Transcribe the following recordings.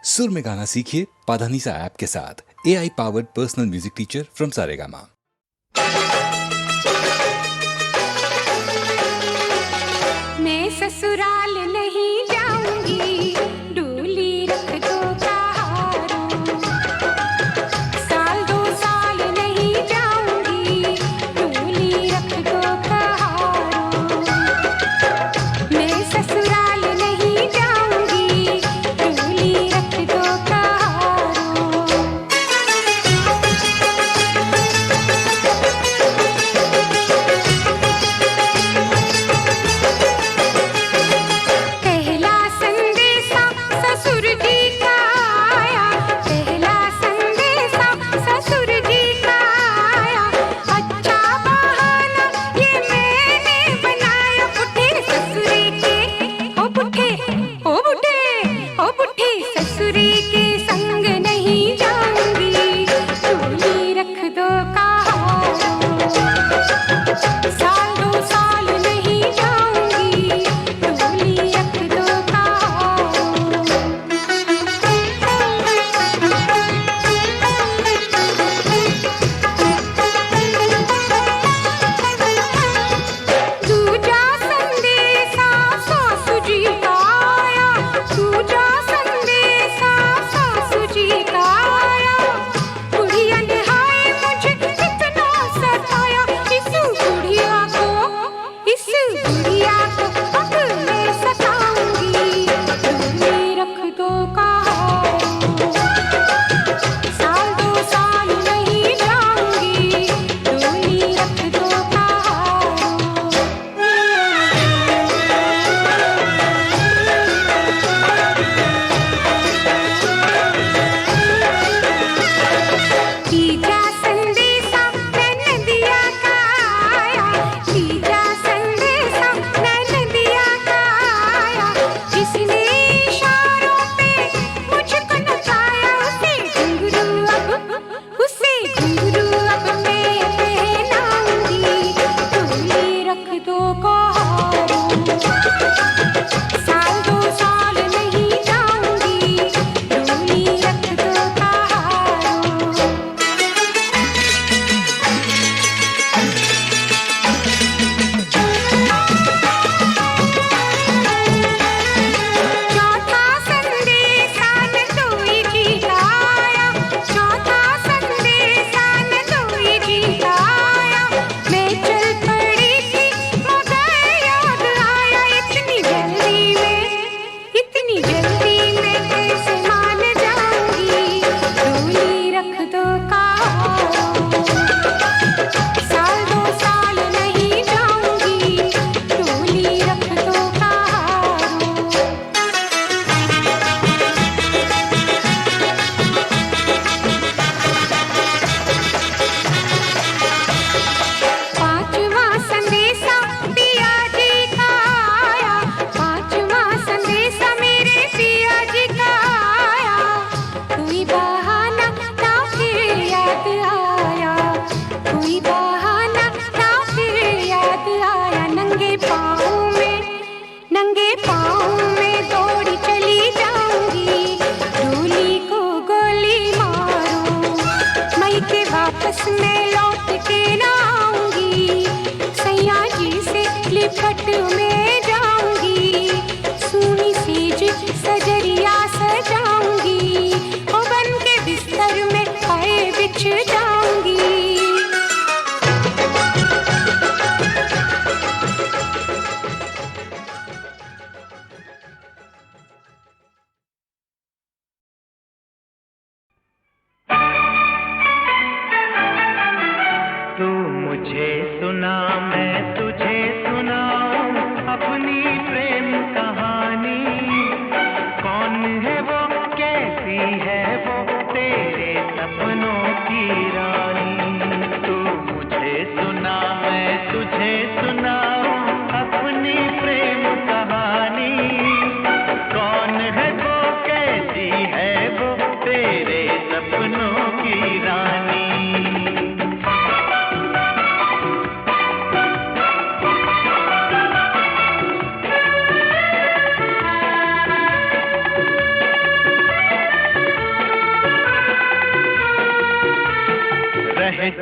सुर में गाना सीखिए पाधानीसा ऐप के साथ। AI powered personal music teacher from Saregama. मैं ससुराल नहीं जाऊंगी, डोली रख दो कहारों। साल दो साल नहीं जाऊंगी, डोली रख दो कहारों। मैं ससुराल नहीं जाऊंगी, डोली रख दो कहारों। पहला संदेशा ससुर जी का आया, पहला संदेशा ससुर जी का आया। अच्छा बहाना ये मैंने बनाया, बुढ़े ससुरे के ओ बुढ़े ओ बुढ़े ओ बुढ़े ससुरे के संग नहीं जाऊंगी, डोली रख दो कहारों। साल दो साल नहीं जाऊंगी, डोली रख दो कहारों। दूजा संदेशा सासू जी का आया, दूजा संदेशा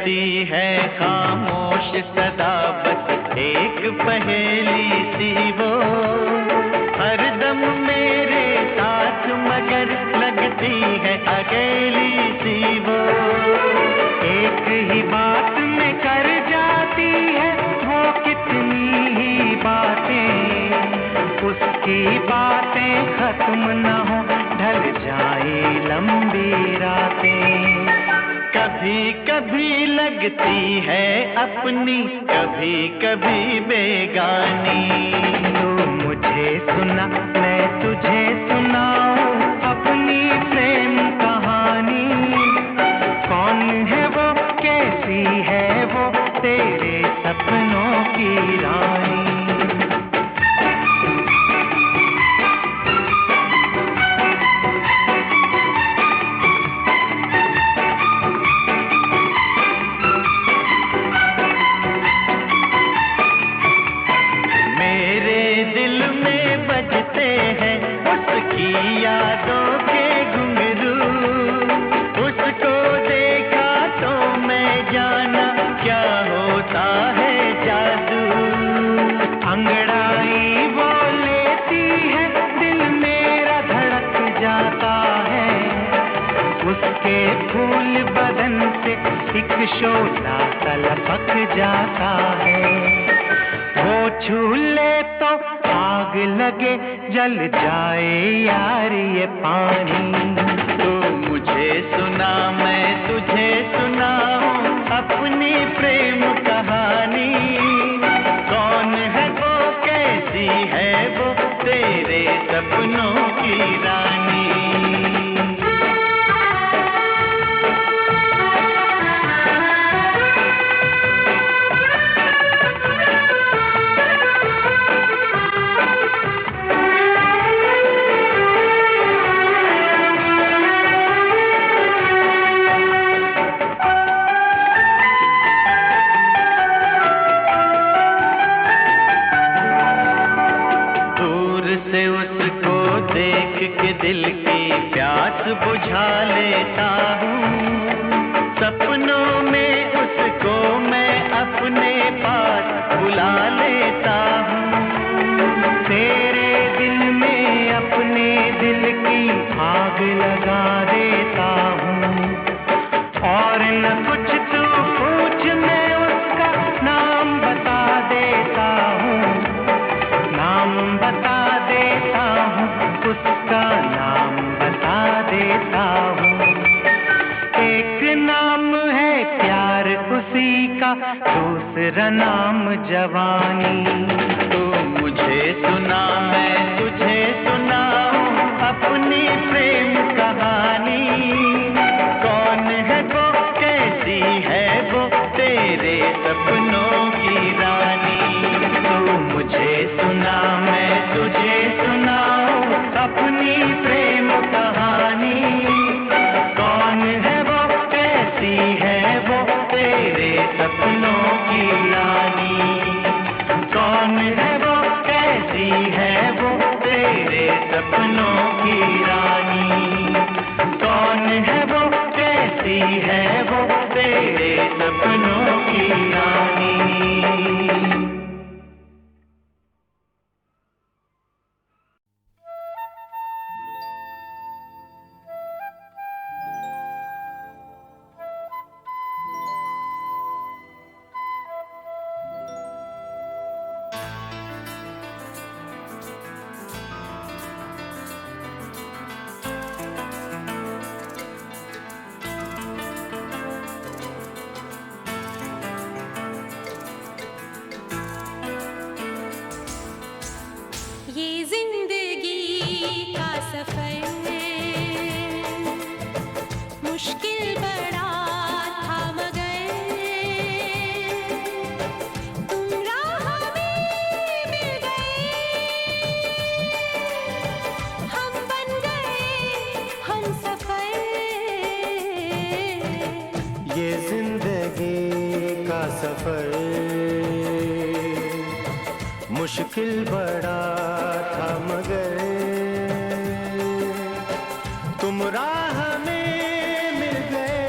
लगती है खामोश सदा बस एक पहेली सी वो, हरदम मेरे साथ मगर लगती है अकेली सी वो। एक ही बात में कर जाती है वो कितनी ही बातें, उसकी बातें खत्म न हो ढल जाए लंबी रातें। कभी कभी लगती है अपनी, कभी कभी बेगानी। तू मुझे सुना मैं तुझे सुनाऊं अपनी प्रेम कहानी। कौन है वो, कैसी है वो, तेरे सपनों की रानी। यादों के घुंघरू, उसको देखा तो मैं जाना क्या होता है जादू। अंगड़ाई वो लेती है दिल मेरा धड़क जाता है, उसके फूल बदन से एक शोला तलपक जाता है। वो छू ले तो आग लगे जल जाए यार ये पानी। तू मुझे सुना मैं तुझे सुनाऊं अपनी प्रेम कहानी। कौन है वो, कैसी है वो, तेरे सपनों की रानी। दिल की प्यास बुझा लेता हूँ, सपनों में उसको मैं अपने पास बुला लेता हूँ। तेरे दिल में अपने दिल की आग लगा देता हूँ, और न कुछ तू पूछ मैं उसका नाम बता देता हूँ। नाम बता देता हूँ, उसका नाम बता देता हूँ। एक नाम है प्यार उसी का, दूसरा नाम जवानी। तू मुझे सुना मैं तुझे सुनाऊं अपनी प्रेम कहानी। कौन है वो, कैसी है वो, तेरे सपनों की रानी। तू मुझे सुना मैं तुझे सुनाऊं अपनी प्रेम कहानी। कौन है वो, कैसी है वो, तेरे सपनों की रानी। कौन है वो, कैसी है वो, तेरे सपनों की रानी। कौन है वो, कैसी है वो, तेरे सपनों की रानी। ये जिंदगी का सफर मुश्किल बड़ा था मगर तुम राह में मिल गए, हम बन गए हम सफर। ये जिंदगी का सफर मुश्किल बड़ा था मगर तुम राह में मिल गए,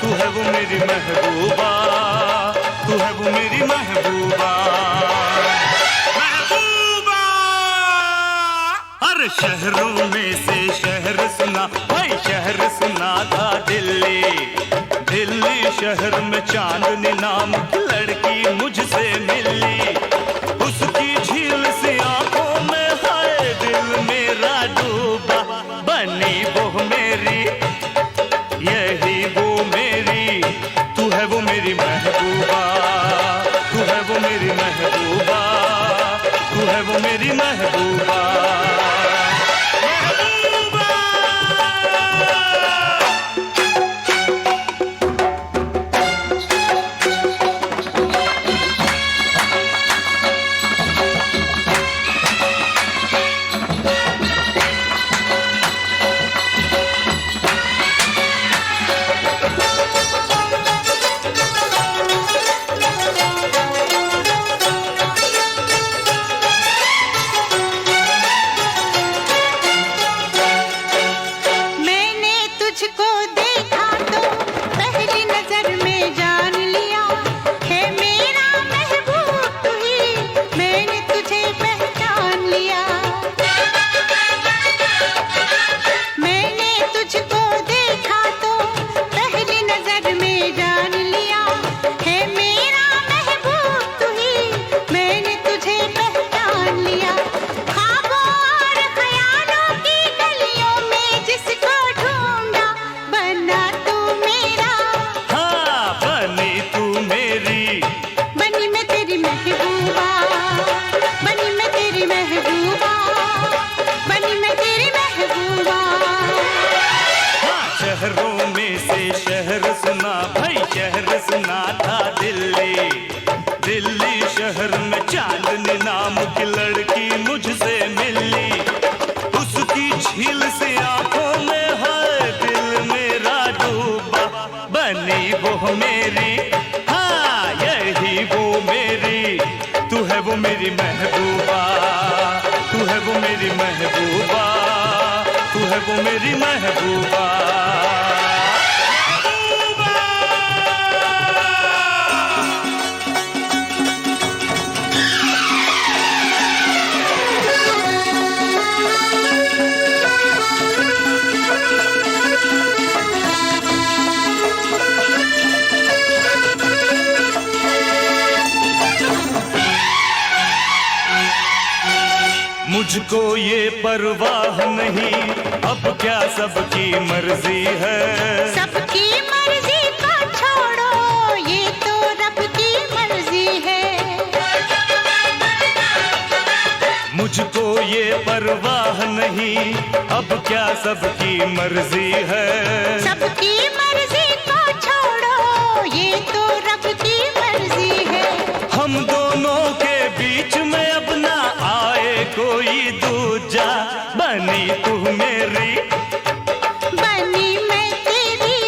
तू है वो मेरी महबूबा, तू है वो मेरी महबूबा। महबूबा हर शहरों में से शहर सुना, भाई शहर सुना था दिल्ली। दिल्ली शहर में चांदनी नाम की लड़की मुझसे मिली। उसकी झील सी आंखों में हाय दिल मेरा डूबा। बनी वो मेरी, यही वो मेरी, तू है वो मेरी महबूबा, तू है वो मेरी महबूबा, तू है वो मेरी महबूबा। शहरों में से शहर सुना, भाई शहर सुना था दिल्ली। दिल्ली शहर में चांदनी नाम की लड़की मुझसे मिली। उसकी झील से आंखों में है दिल मेरा डूबा। बनी वो मेरी, हाँ यही वो मेरी, तू है वो मेरी महबूबा, तू है वो मेरी महबूबा, तू है वो मेरी महबूबा। मुझको ये परवाह नहीं, अब क्या सबकी मर्जी है। सबकी मर्जी को छोड़ो, ये तो रब की मर्जी है। मुझको ये परवाह नहीं, अब क्या सबकी मर्जी है। सबकी मर्जी को छोड़ो, ये तो रब की मर्जी है। हम दोनों के बीच में अब ना आए कोई दूजा। बनी तू मेरी, बनी मैं तेरी,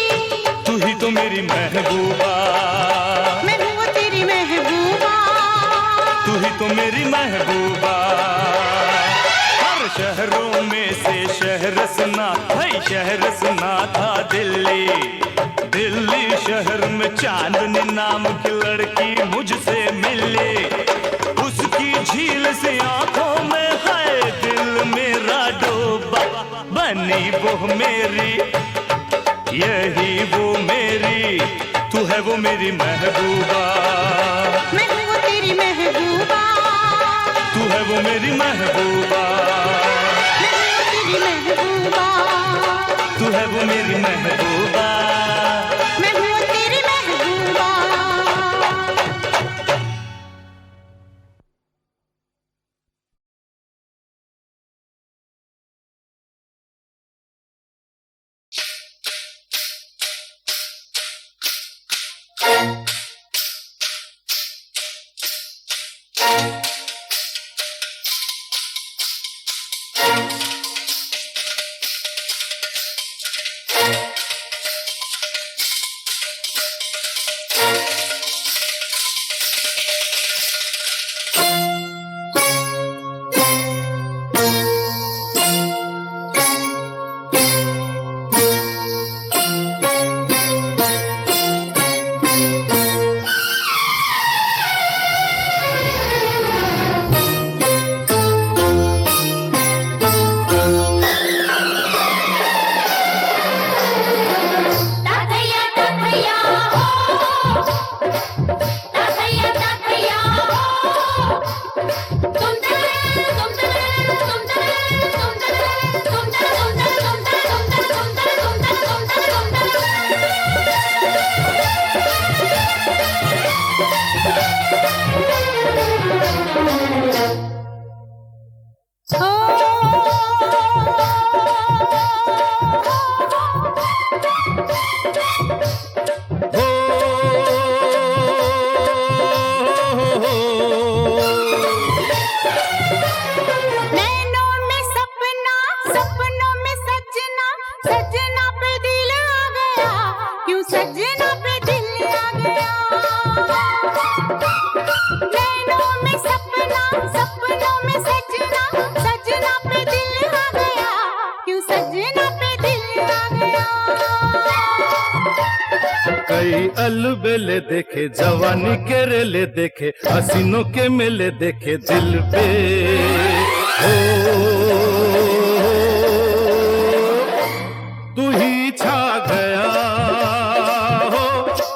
तू ही तो मेरी महबूबा। मैं हूँ तेरी महबूबा, तू ही तो मेरी महबूबा। हर शहरों में से शहर सुना, भाई शहर सुना था दिल्ली। दिल्ली शहर में चांदनी नाम की लड़की मुझसे मिली। उसकी झील से आंखों में है दिल मेरा डूबा। बनी वो मेरी, यही वो मेरी, तू है वो मेरी महबूबा। मैं हूँ तेरी महबूबा, तू है वो मेरी महबूबा। मैं हूँ तेरी महबूबा, तू है वो मेरी महबूबा। मैं हूँ तेरी महबूबा। कई अलबेले देखे, जवानी के रेले देखे, हसीनों के मेले देखे दिल पे। हो तू ही छा गया, हो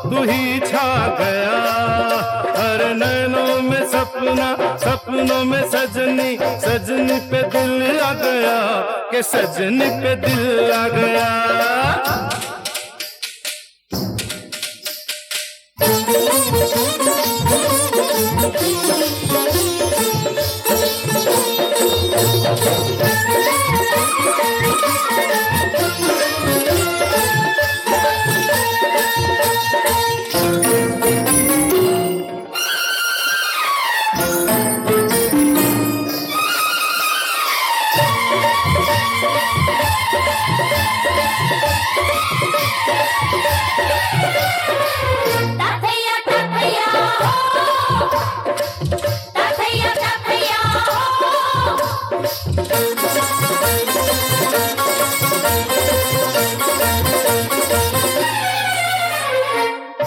तू ही छा गया, हर नैनों में सपना, सपनों में सजनी, सजनी पे दिल आ गया, के सजनी पे दिल आ गया। ताथैया ताथैया हो, ताथैया ताथैया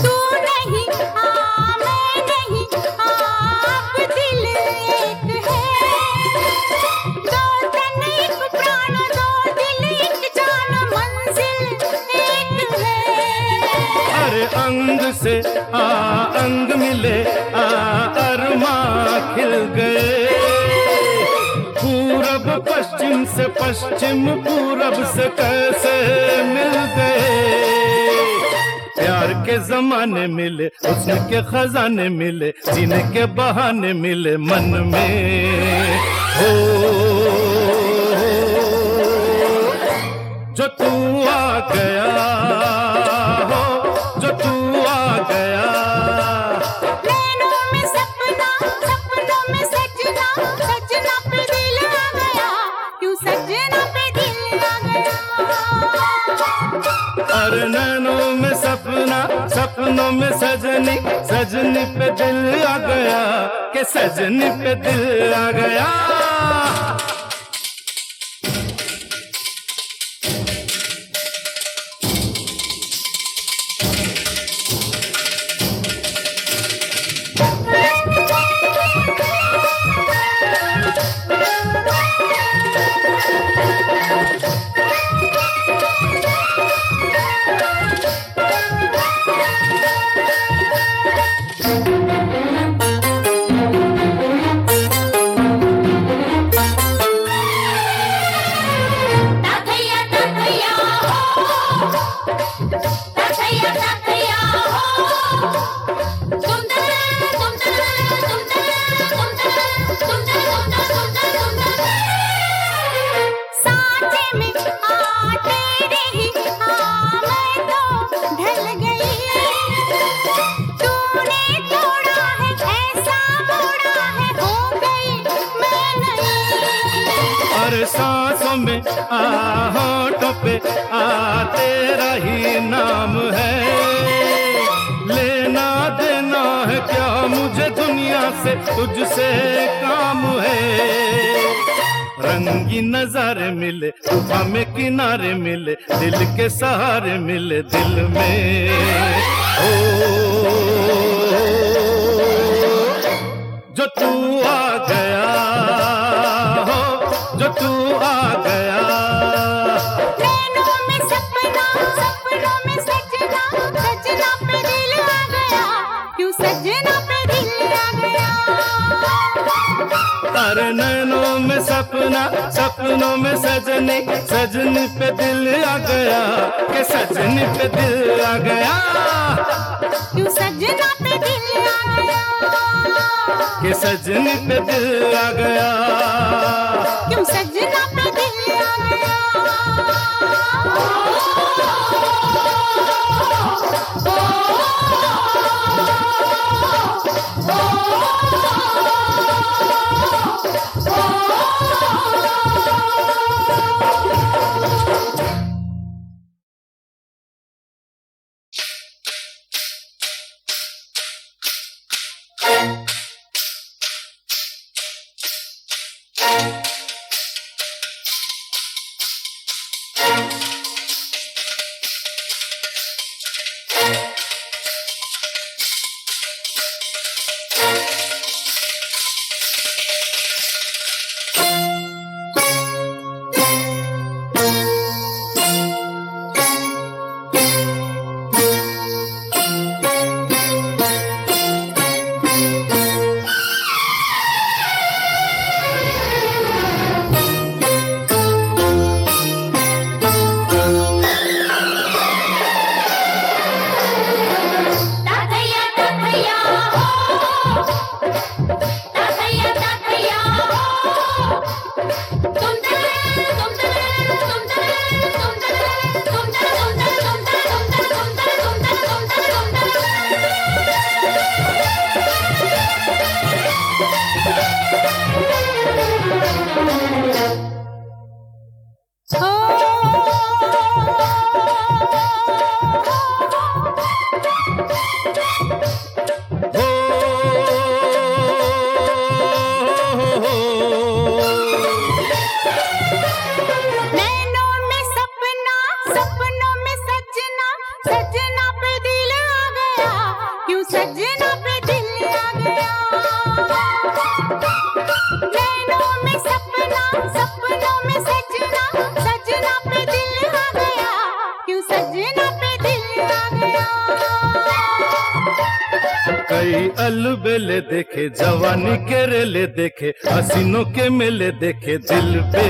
तू नहीं मैं नहीं, आप दिल एक है, दो तन एक प्राण, दो दिल एक जान, मंजिल एक है। अरे अंग से अंग मिले, अरमां खिल गए, पूरब पश्चिम से पश्चिम पूरब से कैसे मिल गए। प्यार के जमाने मिले, हुस्न के खजाने मिले, जीने के बहाने मिले मन में। हो जो तू आ गया, हो जो तू आ गया, नैनों में सपना, सपनों में सजना, सजना पे दिल आ गया, क्यों सजना पे दिल आ गया। अरे नैनों में सपना, सपनों में सजनी, सजनी पे दिल आ गया, के सजनी पे दिल आ गया। ताथैया ताथैया हो, ताथैया ताथैया हो, तुम सांचे में तेरे ही मैं तो ढल गई, तूने तोड़ा है ऐसा मोड़ा है, हो गई मैं नहीं। और सांसों में होठों पे तेरा ही नाम है, लेना देना है क्या मुझे दुनिया से, तुझसे काम है। रंगी नजारे मिले, तूफान में किनारे मिले, दिल के सहारे मिले दिल में। ओ जो तू आ गया, हो जो तू आ गया, नैनों में सपना, सपनों में सजना, सजना पे दिल आ गया, क्यों सजना पे दिल आ गया। अरे नैनों में सपना, सपनों में सजनी, सजनी पे दिल आ गया, के सजनी पे दिल आ गया, क्यों सजना पे दिल आ गया, के सजनी पे दिल आ गया। क्यों सजना पे दिल आ गया। सजना पे दिल आ गया, क्यों सजना पे दिल आ गया। नैनों में सपना, सपनों में सजना, सजना पे दिल आ गया, क्यों सजना पे दिल आ गया। कई अलबेले देखे, जवानी के रेले देखे, हसीनों के मेले देखे दिल पे।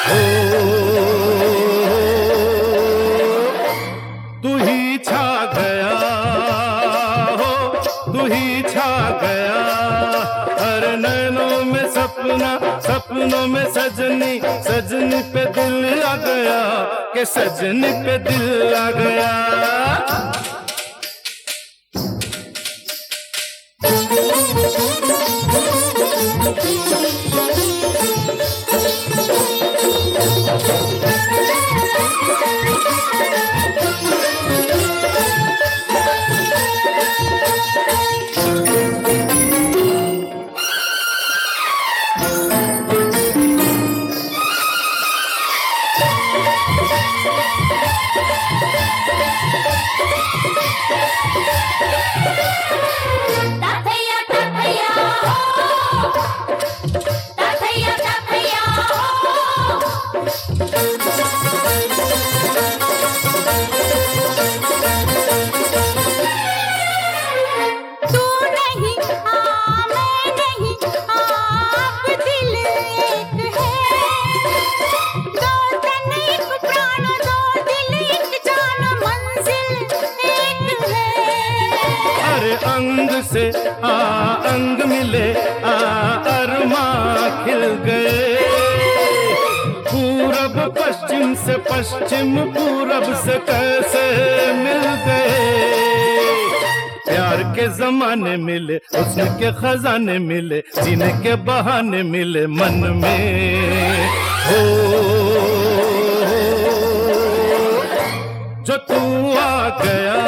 ओ तू ही छा गया, हो तू ही छा गया। हर नैनों में सपना, सपनों में सजनी, सजनी पे दिल आ गया, के सजनी पे दिल आ गया। ताथैया ताथैया हो, ताथैया ताथैया हो। तू नहीं मैं नहीं, आप दिल एक है। दो तन एक प्राण, दो दिल एक जान, मंजिल एक है। अरे अंग से अंग मिले, अरमां खिल गए। पूरब पश्चिम से, पश्चिम पूरब से कैसे मिल गए। प्यार के जमाने मिले, हुस्न के खजाने मिले, जीने के बहाने मिले मन में। हो जो तू आ गया,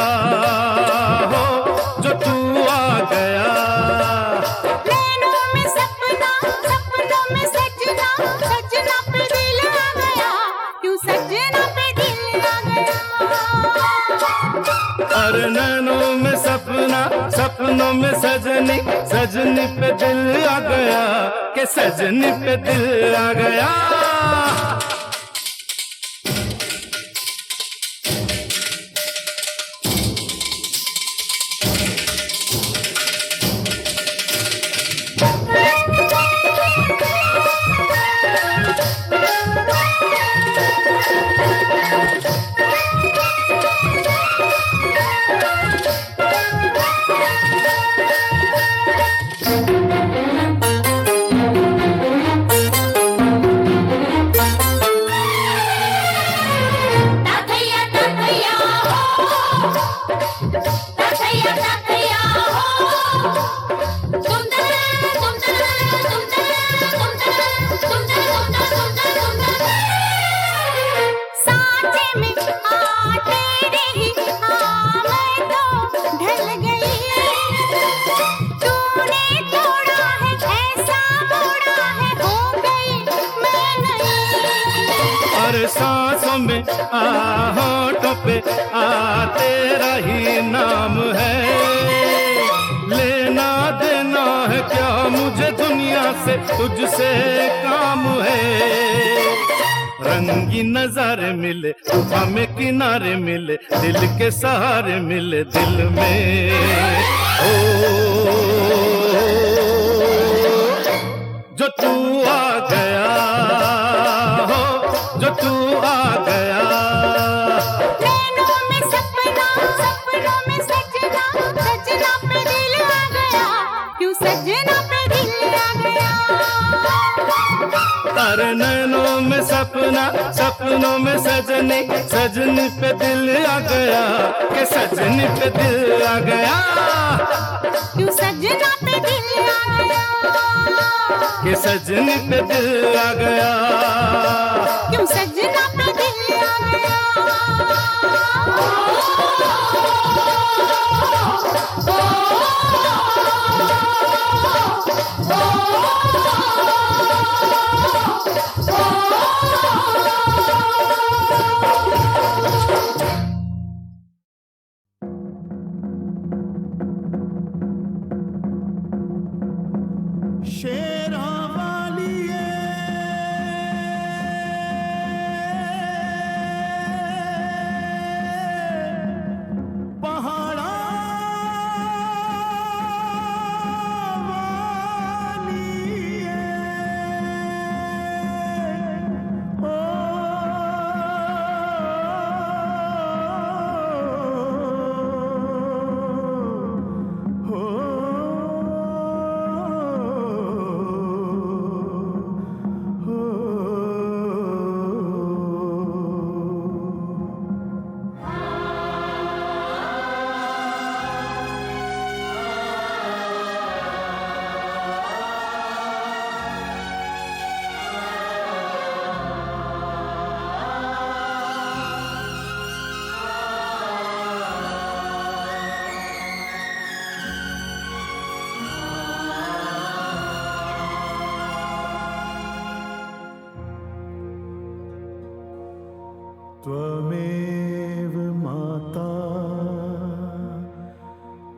हो जो तू आ गया। नैनों में सपना, सपनों में सजना, सजना पे दिल आ गया, क्यों सजना पे दिल आ गया। अरे नैनों में सपना, सपनों में सजनी, सजनी पे दिल आ गया, के सजनी पे दिल आ गया। ताथैया ताथैया हो, ताथैया ताथैया हो। तुम सांचे में तेरे ही मैं तो ढल गई। तूने तोड़ा है, ऐसा मोड़ा है, हो गई मैं नहीं। अरे सांसों में होठों पे तेरा ही नाम है। लेना देना है क्या मुझे दुनिया से, तुझसे काम है। रंगी नजारे मिले, तूफान में किनारे मिले, दिल के सहारे मिले दिल में। ओ जो तू आ गया, हो जो तू आ गया। नैनों में सपना, सपनों में सजना, सजना पे दिल आ गया, क्यों सजना पे दिल आ गया। अरे नैनों में सपना, सपनों में सजनी, सजनी पे दिल आ गया, के सजनी पे दिल आ गया। क्यों सजना पे दिल आ गया, के सजनी पे दिल आ गया। क्यों सजना पे दिल आ गया।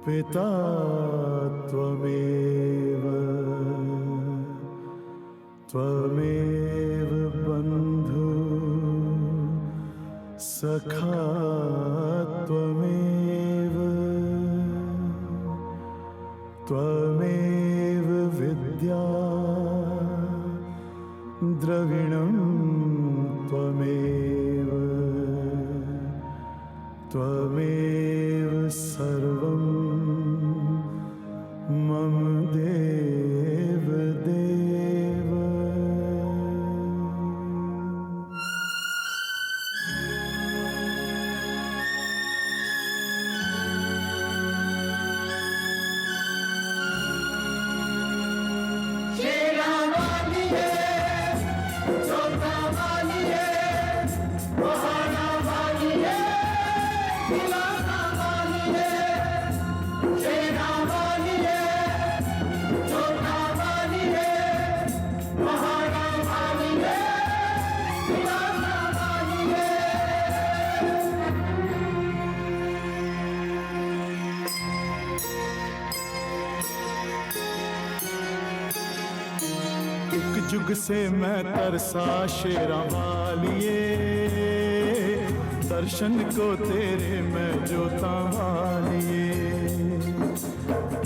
पिता त्वमेव त्वमेव बन्धु सखा त्वमेव त्वमेव विद्या द्रविणं त्वमेव त्वमेव सर्वं मम देव देव। जुग से मैं तरसा शेरा वालिए, दर्शन को तेरे मैं जोता वालिए।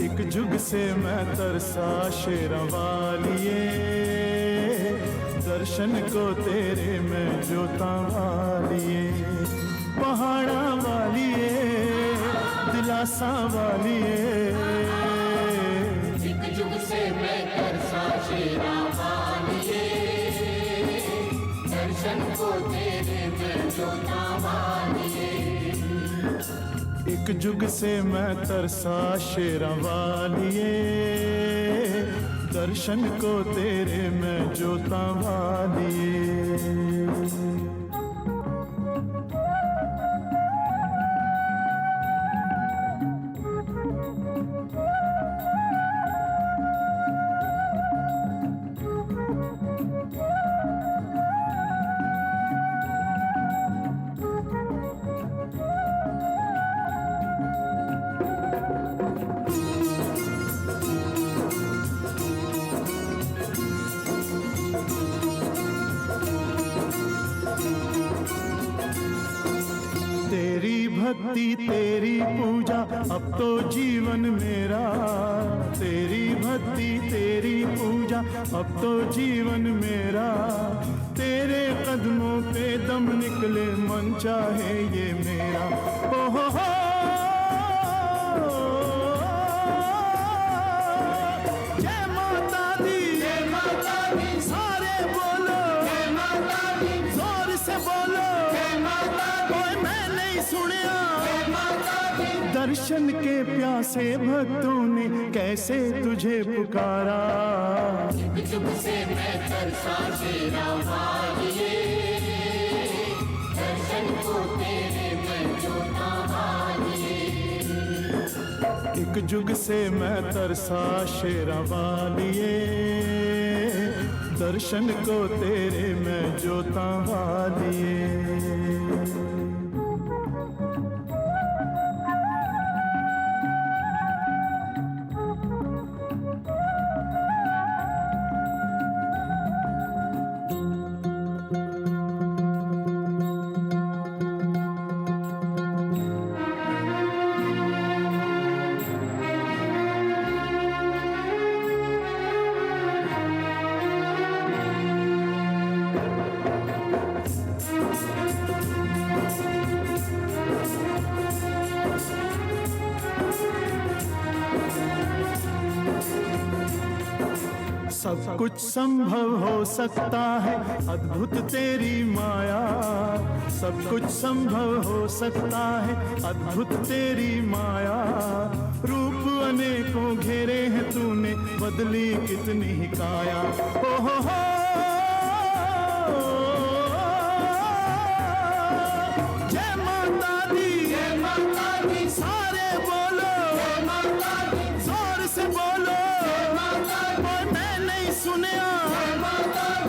एक जुग से मैं तरसा शेरा वालिए, दर्शन को तेरे मैं जोता वालिए। पहाड़ा वालिए दिलासा वालिए, एक जुग से मैं तरसा शेरा वालिए, दर्शन को तेरे मैं जोता वालिए। एक जुग से मैं तरसा शेरा वालिए, दर्शन को तेरे मैं जोता वालिए। तेरी भक्ति तेरी पूजा अब तो जीवन मेरा, तेरी भक्ति तेरी पूजा अब तो जीवन मेरा। तेरे कदमों पे दम निकले मन चाहे ये मेरा। ओ हो जय माता दी, जय माता दी, सारे बोलो जय माता दी, जोर से बोलो जय माता दी। मैं नहीं सुनिया दर्शन के प्यासे भक्तों ने कैसे तुझे पुकारा। एक जुग से मैं तरसा शेरा वालिए, दर्शन को तेरे मैं जोता वालिए। एक जुग से मैं तरसा शेरा वालिए, दर्शन को तेरे मैं जोता वालिए। सब कुछ संभव हो सकता है अद्भुत तेरी माया, सब कुछ संभव हो सकता है अद्भुत तेरी माया। रूप अनेकों घेरे हैं तूने, बदली कितनी ही काया। ओ हो जय माता दी, जय माता दी, सारे बोलो जय माता दी, जोर से बोलो जय माता दी। मैं नहीं सुनिया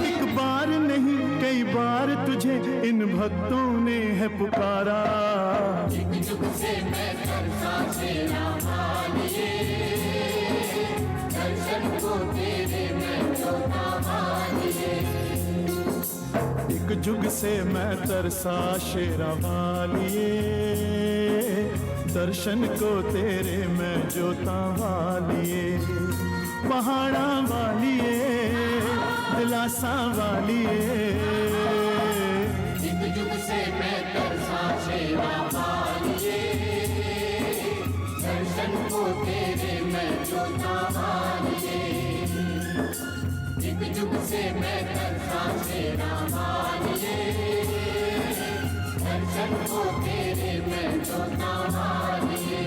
एक बार नहीं कई बार तुझे इन भक्तों ने है पुकारा। एक जुग से मैं तरसा शेरा वालिए, जुग से मैं तरसा शेरा वालिए, दर्शन को तेरे मैं जोता वालिए, पहाड़ा वालिए, दिलासा वालिए। जुग जुग से मैं तरसा शेरा वालिए, दर्शन को तेरे मैं जोता वालिए। जुग जुग से मैं तरसा शेरा वालिए, दर्शन को तेरे मैं जोता वालिए।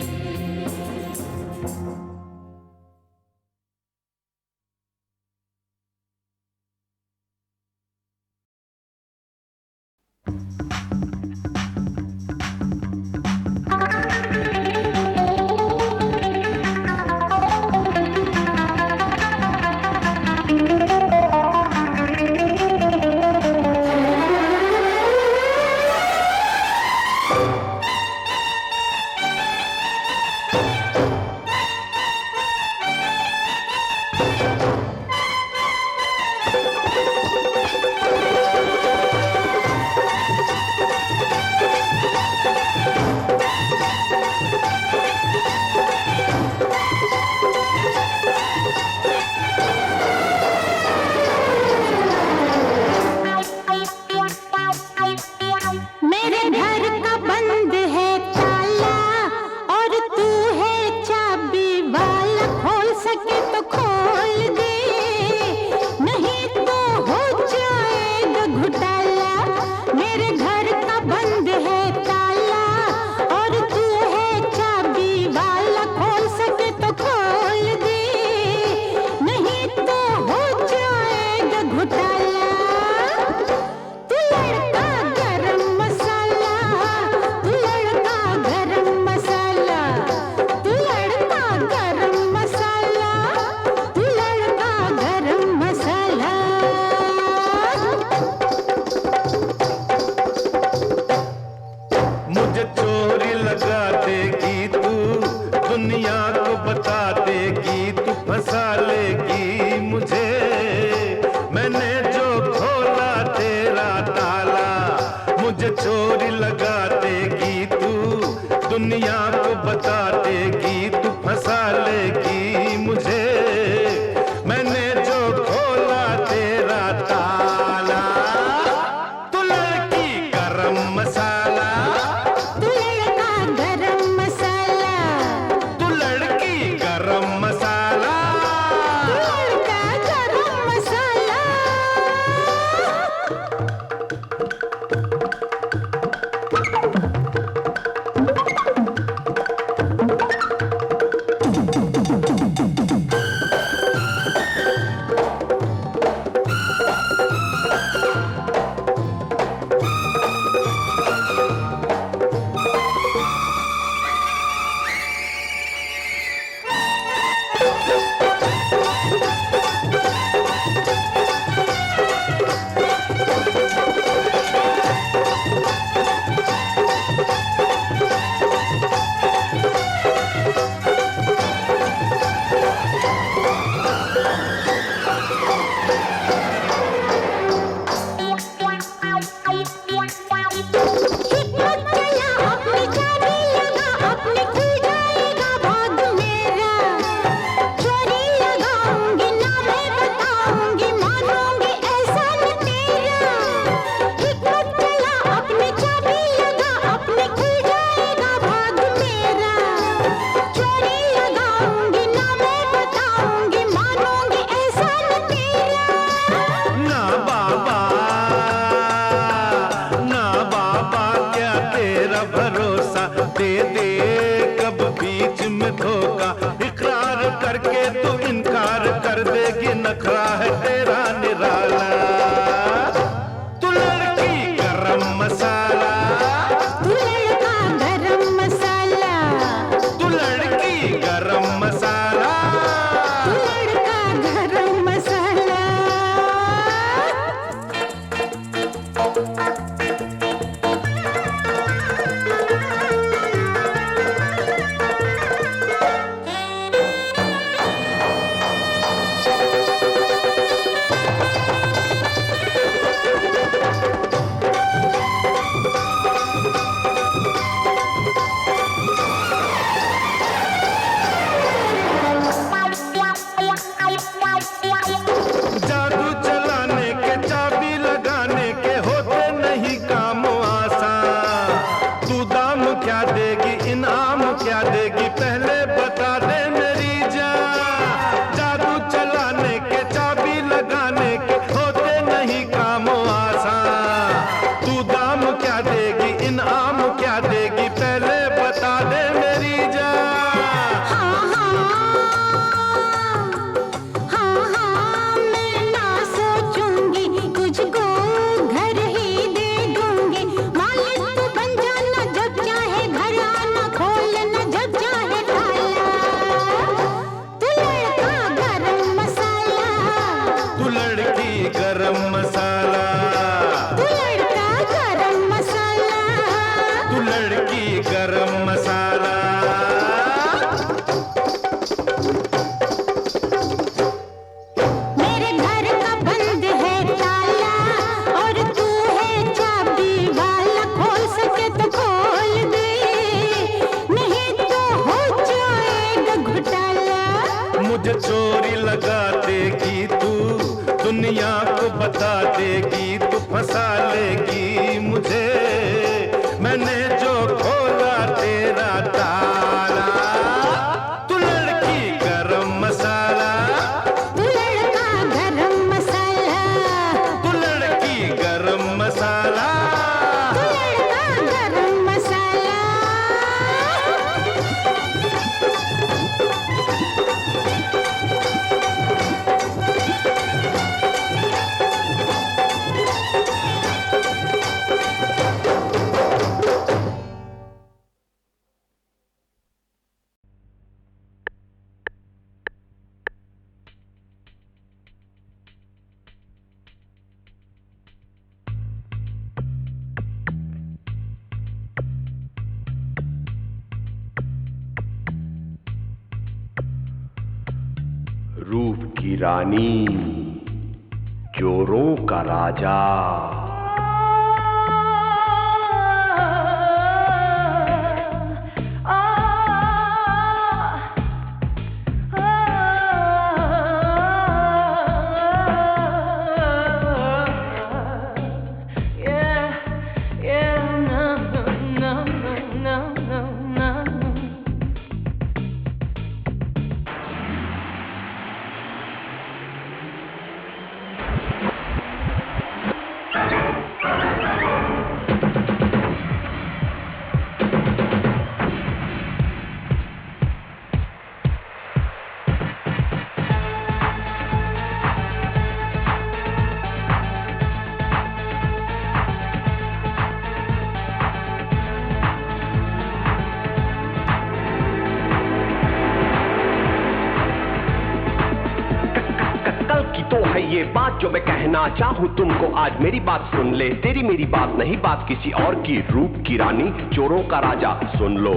लगा देगी तू, दुनिया को बता देगी तू, फंसा लेगी मुझे, मैंने जो खोला तेरा ताला। तू लड़की गरम मसाला, तू लड़का गरम मसाला, तू लड़की गरम मसाला। तू लड़का गरम मसाला। रूप की रानी, चोरों का राजा। ये बात जो मैं कहना चाहूँ तुमको आज, मेरी बात सुन ले, तेरी मेरी बात नहीं, बात किसी और की। रूप की रानी, चोरों का राजा, सुन लो।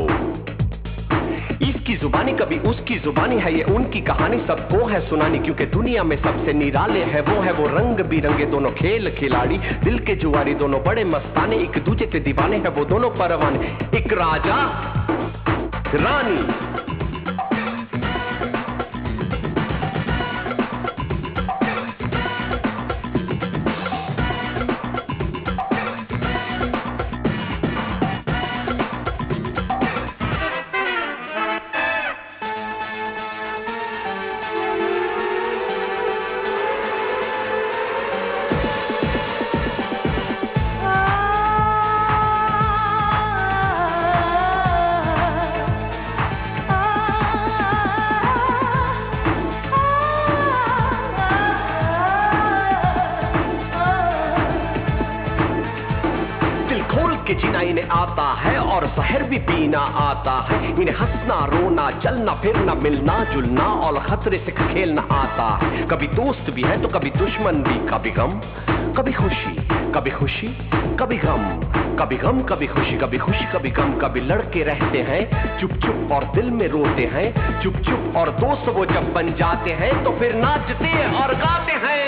इसकी जुबानी कभी उसकी जुबानी है, ये उनकी कहानी सबको है सुनानी, क्योंकि दुनिया में सबसे निराले है वो रंग बिरंगे दोनों खेल खिलाड़ी, दिल के जुआरी दोनों बड़े मस्ताने, एक दूजे के दीवाने हैं वो दोनों परवाने। एक राजा रानी, जीना इन्हें आता है और शहर भी पीना आता है, इन्हें हंसना रोना चलना फिरना मिलना जुलना और खतरे से खेलना आता है। कभी दोस्त भी है तो कभी दुश्मन भी, कभी गम कभी खुशी, कभी खुशी कभी गम, कभी गम कभी खुशी, कभी खुशी कभी गम। कभी लड़के रहते हैं चुप चुप और दिल में रोते हैं चुप चुप, और दोस्त वो जब बन जाते हैं तो फिर नाचते और गाते हैं।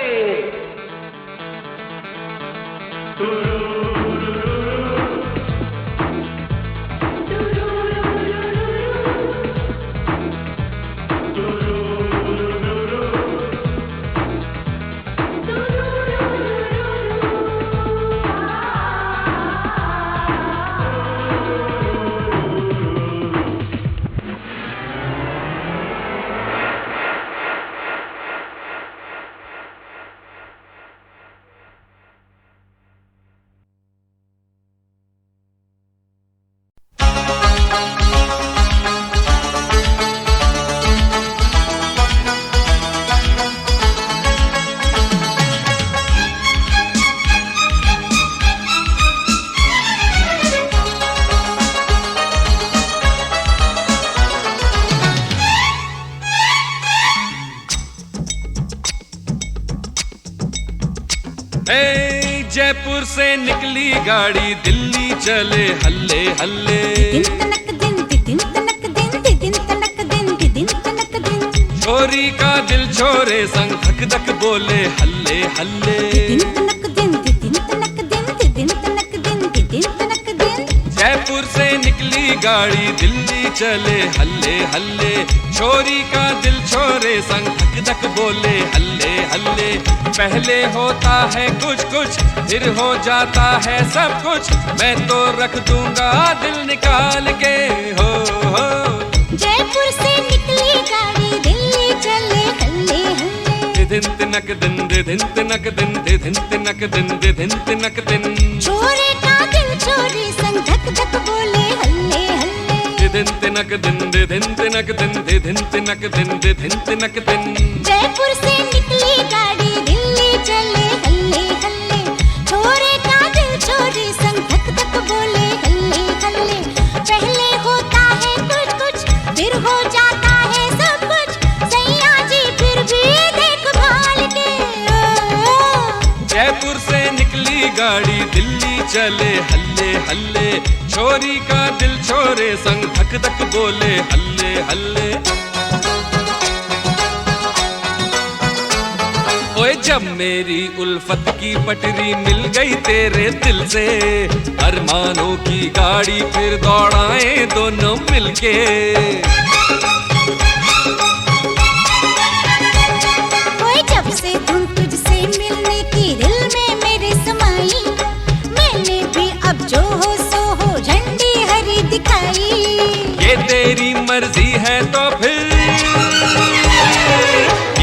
जयपुर से निकली गाड़ी दिल्ली चले हल्ले हल्ले, छोरी का दिल छोरे संग धक धक बोले हल्ले हल्ले। जयपुर जयपुर से निकली गाड़ी दिल्ली चले हल्ले हल्ले, छोरी का दिल छोरे संग धक धक बोले हल्ले हल्ले। पहले होता है कुछ कुछ फिर हो जाता है सब कुछ, मैं तो रख दूंगा दिल निकाल के हो। जयपुर से निकली गाड़ी दिल्ली चले हल्ले हल्ले, दिन तिनक दिन दे दिन तिनक दिन दे दिन तिनक दिन दे दिन तिनक दिन। छोरे का दिल छोरी संग धक धक बोले हल्ले हल्ले, दिन तिनक दिन दे दिन तिनक दिन दे दिन तिनक दिन दे दिन तिनक दिन। जयपुर से निकली गाड़ी दिल्ली चले हल्ले हल्ले, छोरे का दिल छोरी संग धक धक बोले हल्ले हल्ले। पहले होता है कुछ कुछ फिर हो जाता है सब कुछ, सैया जी फिर भी देखभाल के जयपुर से निकली गाड़ी दिल्ली चले हल्ले हल्ले, छोरी का दिल छोरे संग धक धक बोले हल्ले हल्ले। ओए जब मेरी उल्फत की पटरी मिल गई तेरे दिल से, अरमानों की गाड़ी फिर दौड़ाए दोनों मिलके। ओए जब से धुन तुझसे मिलने की दिल में मेरे समाई, मैंने भी अब जो हो सो हो झंडी हरी दिखाई। ये तेरी मर्जी है तो फिर,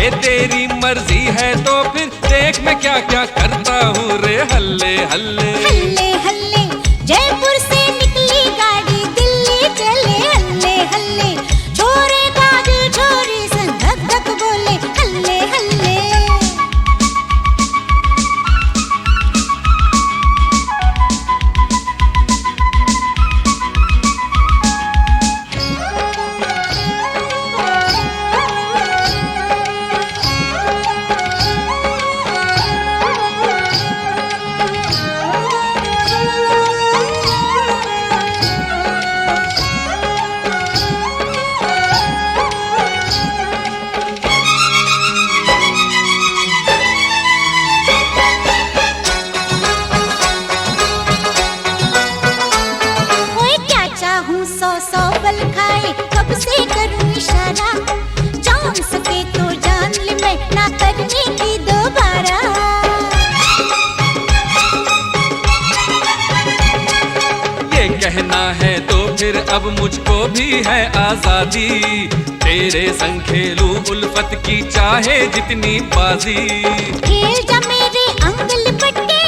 ये तेरी मर्जी है तो फिर देख मैं क्या क्या करता हूँ रे हल्ले हल्ले। हल्ले हल्ले जयपुर से निकली गाड़ी दिल्ली चले हल्ले हल्ले, छोरे का दिल छोरी संग धक धक बोले हल्ले हल्ले। सौ बल खाए कब से करूं इशारा, जान सके तो जान ले मैं ना करने की दोबारा। ये कहना है तो फिर अब मुझको भी है आजादी, तेरे संग खेलूं उल्फत की चाहे जितनी बाजी। खेल जा मेरे अंग लिपटे,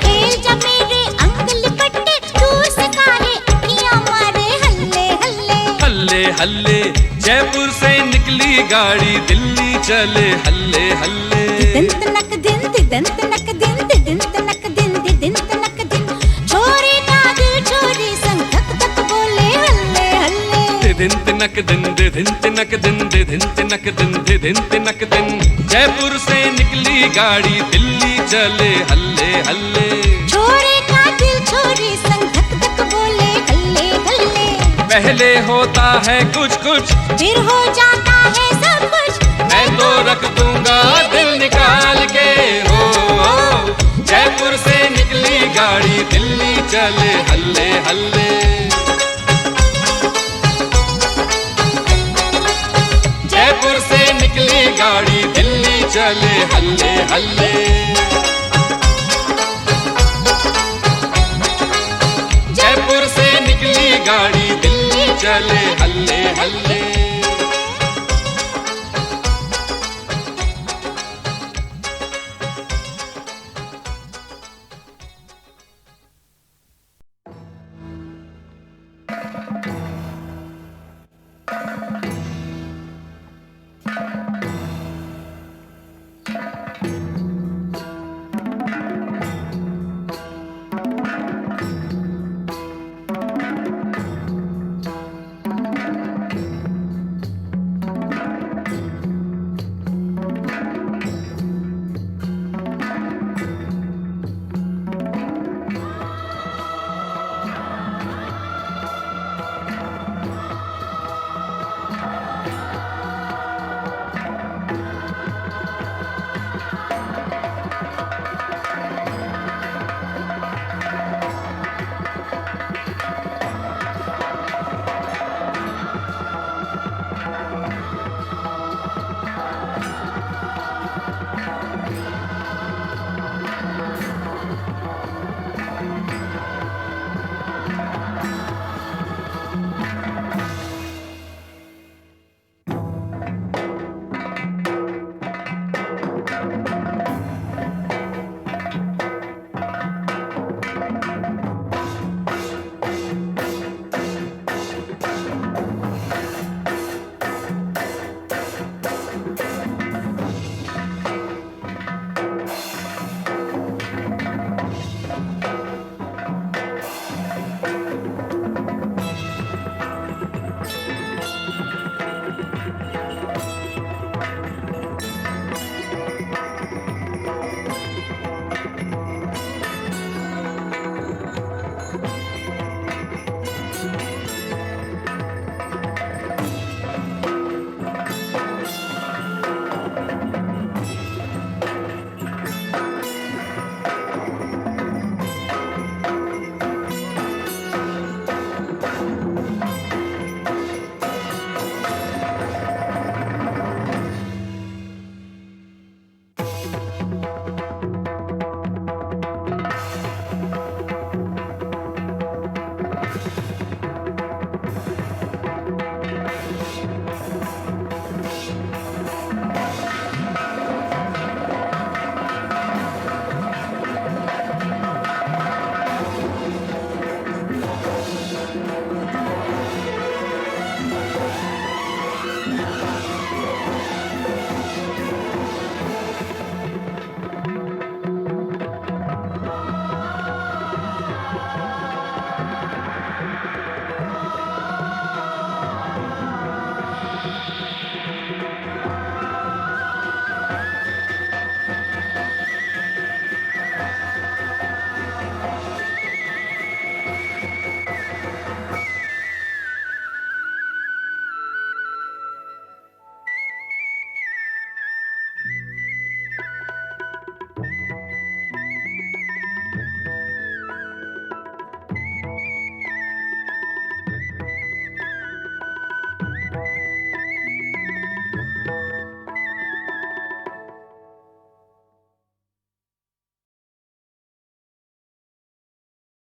खेल जा मेरे अंग लिपटे, दूर से काहे अखियां मारे हल्ले हल्ले। हल्ले हल्ले जयपुर से निकली गाड़ी दिल्ली चले हल्ले हल्ले। दिन तनक दिन दिन तनक दिन दिन तनक दिन दिन तनक दिन, छोरे का दिल छोरी संग धक धक बोले हल्ले हल्ले। दिन तिनक दिन दे दिन तिनक दिन दे दिन तिनक दिन दे दिन तिनक दिन। जयपुर से निकली गाड़ी दिल्ली चले हल्ले हल्ले, छोरे का दिल छोरी संग धक धक बोले हल्ले हल्ले। पहले होता है कुछ कुछ फिर हो जाता है सब कुछ, मैं तो रख दूंगा दिल निकाल के हो। जयपुर से निकली गाड़ी दिल्ली चले हल्ले हल्ले। जयपुर से निकली गाड़ी दिल्ली चले हल्ले हल्ले। जयपुर से निकली गाड़ी दिल्ली चले हल्ले हल्ले।